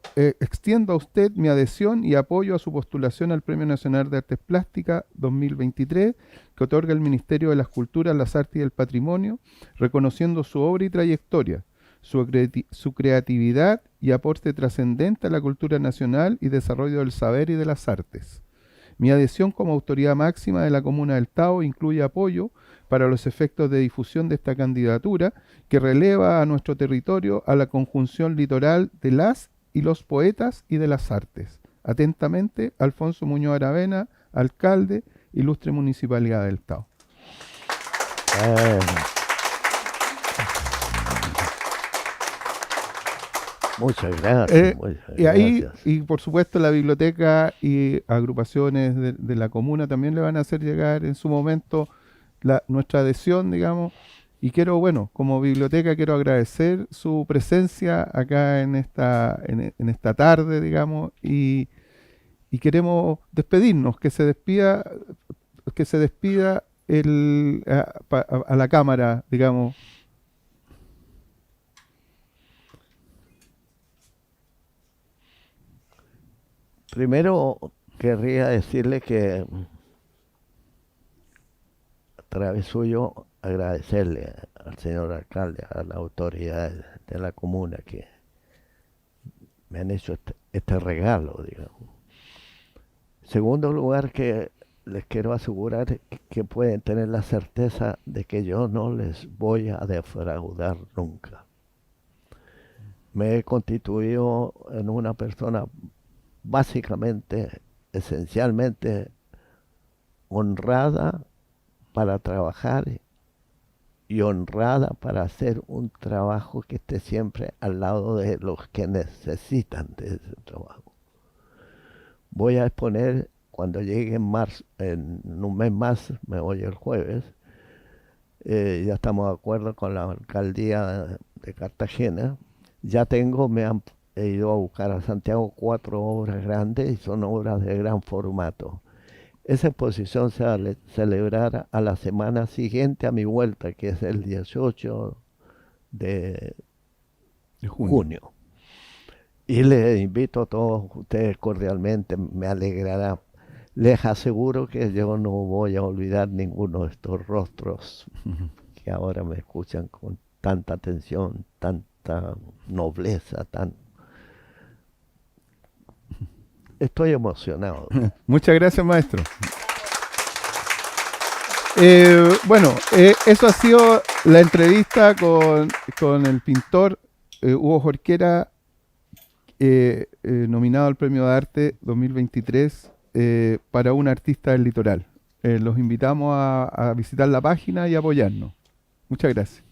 a usted mi adhesión y apoyo a su postulación al Premio Nacional de Artes Plásticas 2023, que otorga el Ministerio de las Culturas, las Artes y el Patrimonio, reconociendo su obra y trayectoria, su creatividad y aporte trascendente a la cultura nacional y desarrollo del saber y de las artes. Mi adhesión como autoridad máxima de la Comuna del Tao incluye apoyo para los efectos de difusión de esta candidatura que releva a nuestro territorio a la conjunción litoral de las y los poetas y de las artes. Atentamente, Alfonso Muñoz Aravena, alcalde, ilustre Municipalidad del Tao. Eh, muchas gracias, muchas Y ahí, gracias. y por supuesto, la biblioteca y agrupaciones de la comuna también le van a hacer llegar en su momento nuestra adhesión, digamos. Y quiero, bueno, como biblioteca quiero agradecer su presencia acá en esta tarde, digamos, y queremos despedirnos, que se despida a la cámara, digamos. Primero querría decirle que a través suyo agradecerle al señor alcalde, a las autoridades de la comuna que me han hecho este regalo, digamos. Segundo lugar, que les quiero asegurar que pueden tener la certeza de que yo no les voy a defraudar nunca. Me he constituido en una persona básicamente, esencialmente honrada para trabajar y honrada para hacer un trabajo que esté siempre al lado de los que necesitan de ese trabajo. Voy a exponer cuando llegue en marzo, en un mes más, me voy el jueves, ya estamos de acuerdo con la alcaldía de Cartagena. Ya he ido a buscar a Santiago 4 obras grandes y son obras de gran formato. Esa exposición se va a celebrar a la semana siguiente a mi vuelta, que es el 18 de junio. Y les invito a todos ustedes cordialmente, me alegrará. Les aseguro que yo no voy a olvidar ninguno de estos rostros que ahora me escuchan con tanta atención, tanta nobleza, Estoy emocionado. Muchas gracias, maestro. Bueno, eso ha sido la entrevista con el pintor Hugo Jorquera, nominado al Premio de Arte 2023 para un artista del litoral. Los invitamos a visitar la página y apoyarnos. Muchas gracias.